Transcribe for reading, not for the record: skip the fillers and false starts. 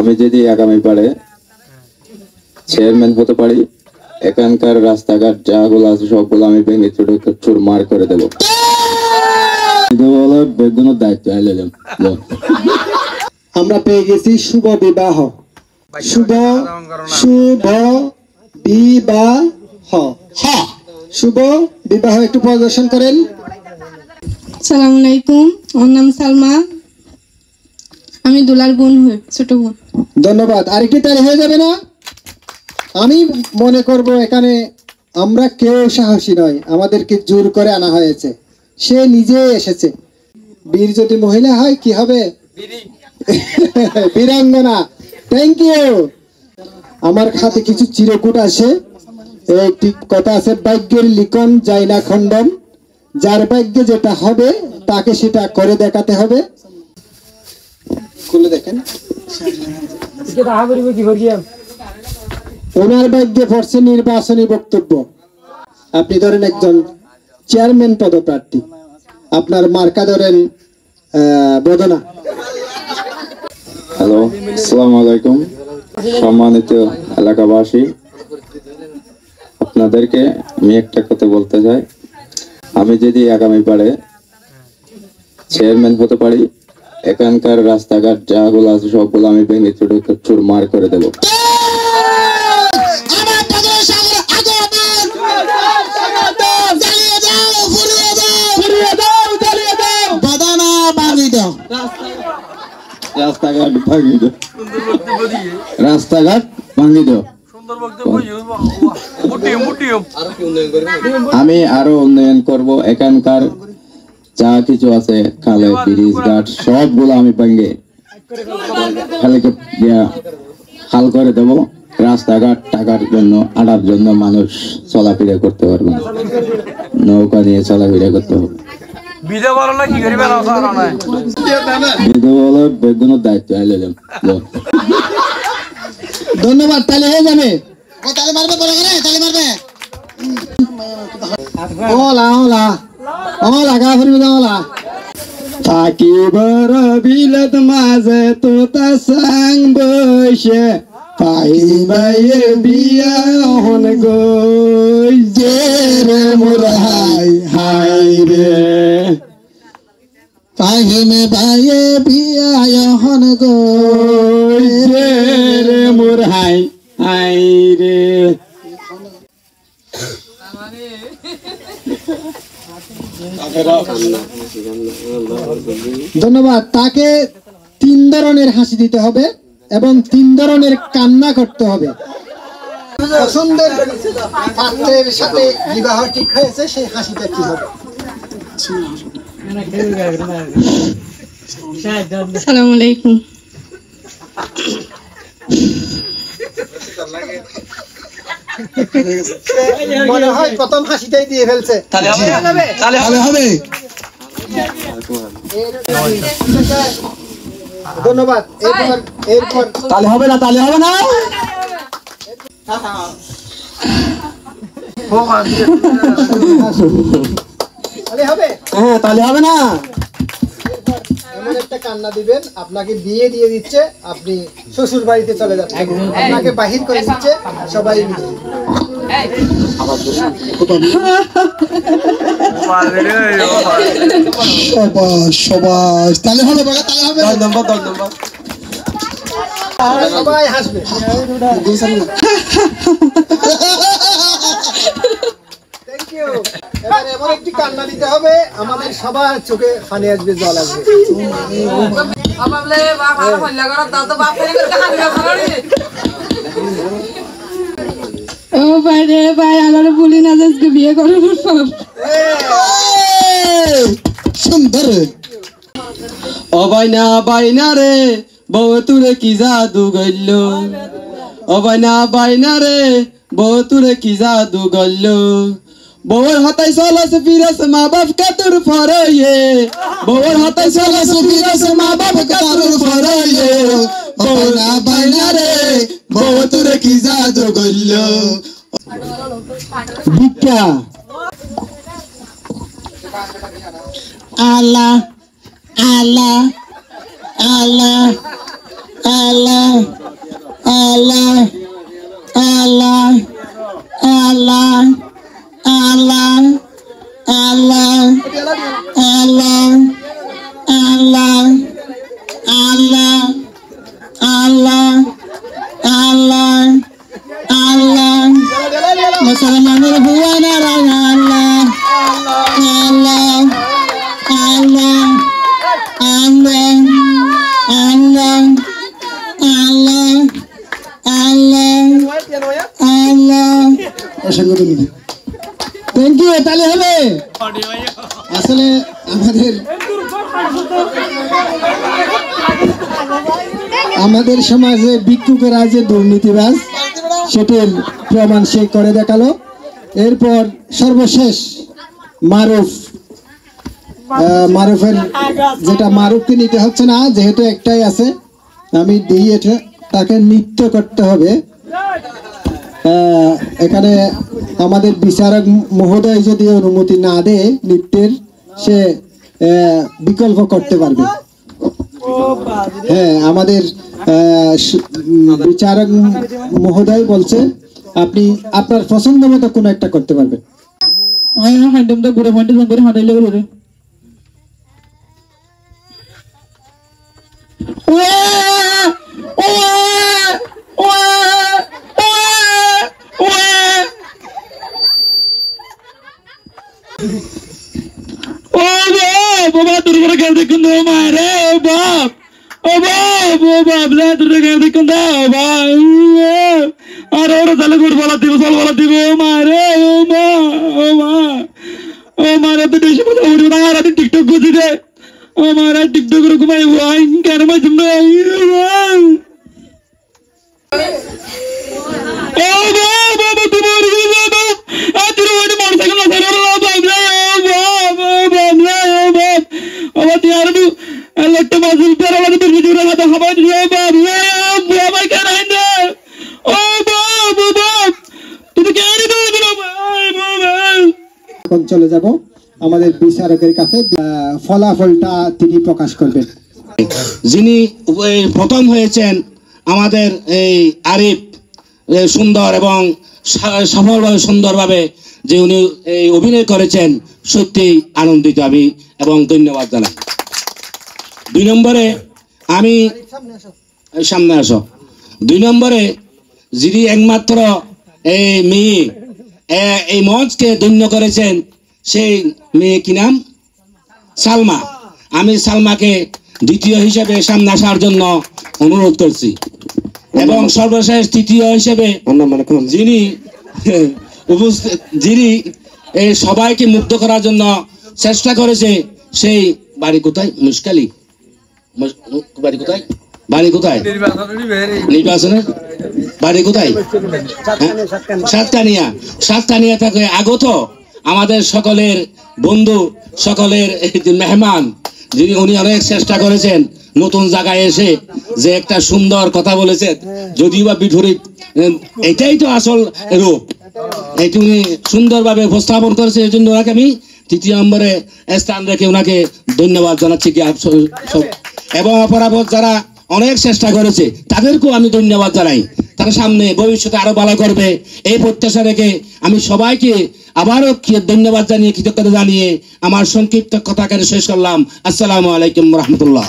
আমি যদি আগামী পারে চেয়ারম্যান হতে পারি, এখানকার রাস্তাঘাট যাগুলো আছে সবগুলো আমি ভেঙে চুরমার করে দেবো। বেগুনের দায়িত্ব আমরা পেয়ে গেছি শুভ বিবাহ। শুভ শুভ বিবাহ। শুভ বিবাহ একটু প্রদর্শন করেন। আসসালামু আলাইকুম, আমার নাম সালমা, আমি দুলার বোন, ছোট বোন। ধন্যবাদ। আরেকটি তারিখ হয়ে যাবে না? আমি মনে করব এখানে আমরা কেউ সাহসী নয়, আমাদেরকে জোর করে আনা হয়েছে, সে নিজে এসেছে। বীর যদি মহিলা হয় কি হবে? বীরাঙ্গনা। Thank you. আমার হাতে কিছু চিরকুট আছে, একটি কথা আছে, ভাগ্যের লিখন যায় না খণ্ডন, যার ভাগ্যে যেটা হবে তাকে সেটা করে দেখাতে হবে। খুলে দেখেন, ওনার ভাগ্যে পড়ছে নির্বাচনী বক্তব্য। আপনি ধরেন একজন চেয়ারম্যান পদপ্রার্থী, আপনার মার্কা ধরেন বদনা। হ্যালো, আসসালামু আলাইকুম সম্মানিত এলাকাবাসী, আপনাদেরকে আমি একটা কথা বলতে চাই। আমি যদি আগামী পারে চেয়ারম্যান হতে পারি, এখানকার রাস্তাঘাট যাগুলো আছে সবগুলো আমি ভেঙে চুরমার করে দেবো। রাস্তাঘাট ভাঙিয়ে দাও, রাস্তাঘাট ভাঙিয়ে দাও। আমি আরো উন্নয়ন করব, এখানকার যা কিছু আছে খালে ব্রিজ ঘাট সবগুলো আমি ভেঙে খালিকে হাল করে দেবো। রাস্তাঘাট টাকার জন্য, আটার জন্য মানুষ চলাফেরা করতে পারবে না, নৌকা নিয়ে চলাফেরা করতে হবে। বেগুনের দায়িত্ব। ধন্যবাদ। তাহলে হয়ে যাবে। থাকিবার বিলাত মাঝে তোতা সাং বসে পাইবায়ে বিয়া হন গই যে রে মোর হাই হাই রে, পাহিমে বায়ে বিয়া হন গই যে রে মোর হাই হাই রে। ধন্যবাদ। তাকে 3 ধরনের হাসি দিতে হবে এবং 3 ধরনের কান্না করতে হবে। পছন্দের পাত্রের সাথে বিবাহ ঠিক হয়েছে, সেই হাসিটা কি হবে? আসসালামু আলাইকুম। মনে হয় প্রথম হাসিটাই দিয়ে ফেলছে। তাহলে হবে। ধন্যবাদ। এরপর তাহলে হবে না, তাহলে হবে না, তাহলে হবে। হ্যাঁ, তাহলে হবে না। এমন একটা কান্না দিবেন, আপনাকে বিয়ে দিয়ে দিচ্ছে, আপনি শ্বশুর বাড়িতে চলে যাচ্ছেন, আপনাকে বাহির করে দিচ্ছে সবাই মিলে। তাহলে হবে, তাহলে হবে। 10 নম্বর সবাই হাসবে। Thank you. এবার এমন একটি কান্না দিতে হবে, আমাদের সবার চোখে পানি আসবে, জল আসবে। ও ভাই রে ভাই, আমার বলি না আজকে বিয়ে করানোর পর। সুন্দর। ও বাইনা বাইনা রে, বউ তুরে কি জাদু গইল। ও বাইনা রে, বউ তুরে কি জাদু গইল। বউর হাতায় চলাছে ফিরেছে মা বাপ কাতুর ফরাইয়ে, বউর হাতায় চলাছে ফিরেছে মা বাপ কাতুর ফরাইয়ে। বাইনা রে, বউ তুরে কি জাদু গইল। ভিক্ষা। আল্লাহ আল্লাহ আল্লাহ আল্লাহ আল্লাহ আল্লাহ আল্লাহ আল্লাহ আল্লাহ আল্লাহ আল্লাহ আল্লাহ আল্লাহ আল্লাহ আল্লাহ মুসলমানের ভুয়ানা রাঙা আল্লাহ আল্লাহ আল্লাহ আল্লাহ আল্লাহ আল্লাহ আল্লাহ আল্লাহ অসংখ্য ধন্যবাদ। Thank you. তাহলে হবে আসলে আমাদের সমাজে ভিক্ষুকেরা যে দুর্নীতিবাজ সেটির প্রমাণ সে করে দেখালো। এরপর সর্বশেষ মারুফের যেটা মারুফকে নিতে হচ্ছে না, যেহেতু একটাই আছে, আমি দিই এটা, তাকে নৃত্য করতে হবে। এখানে আমাদের বিচারক মহোদয় যদি অনুমতি না দেয় নৃত্যের, সে বিকল্প করতে পারবে। হ্যাঁ, আমাদের বিচারক মহোদয় বলছে আপনি আপনার পছন্দ মতো কোনো একটা করতে পারবেন। বাবা তোর করে খেলতে কিন্তু মারে বাপ, ও বাপ, ও বাপ লে তোর খেলতে কিন্তু আর ওরা তাহলে গুড় বলা দিব, চল বলা দিব মারে, ও মা, ও মা, ও মারে তো বেশি কথা উঠবে না। আর টিকটক করছি রে, ও মারা টিকটক করে ঘুমাই কেন মাঝে এখন চলে যাব আমাদের বিচারকের কাছে, ফলাফলটা তিনি প্রকাশ করবেন। যিনি প্রথম হয়েছেন আমাদের এই আরিফ, সুন্দর এবং সফলভাবে সুন্দরভাবে যে উনি এই অভিনয় করেছেন, সত্যি আনন্দিত আমি এবং ধন্যবাদ জানাই। 2 নম্বরে আমি সামনে আসো। 2 নম্বরে যিনি একমাত্র এই মেয়ে এই মঞ্চকে ধন্য করেছেন, সেই মেয়ে কি নাম? সালমা। আমি সালমাকে দ্বিতীয় হিসেবে সামনে আসার জন্য অনুরোধ করছি। এবং সর্বশেষ তৃতীয় হিসেবে যিনি উপস্থিত, যিনি এই সবাইকে মুগ্ধ করার জন্য চেষ্টা করেছে, সেই বাড়ি কোথায়? মুশকালি বাড়ি কোথায়? বাড়ি কোথায়? নির্বাচনের বাড়ি কোথায়? সাতকানিয়া। সাতকানিয়া থেকে আগত আমাদের সকলের বন্ধু, সকলের মেহমান, যিনি উনি অনেক চেষ্টা করেছেন নতুন জায়গায় এসে যে একটা সুন্দর কথা বলেছেন, যদিও বা বিপরীত, এটাই তো আসল রূপ। এটি উনি সুন্দরভাবে উপস্থাপন করেছে, এই জন্য ওনাকে আমি 3 নম্বরে স্থান রেখে ওনাকে ধন্যবাদ জানাচ্ছি। এবং অপরাপর যারা অনেক চেষ্টা করেছে তাদেরকেও আমি ধন্যবাদ জানাই। তারা সামনে ভবিষ্যতে আরো ভালো করবে এই প্রত্যাশা রেখে আমি সবাইকে আবারও ধন্যবাদ জানিয়ে, কৃতজ্ঞতা জানিয়ে আমার সংক্ষিপ্ত কথা শেষ করলাম। আসসালামু আলাইকুম রহমতুল্লাহ।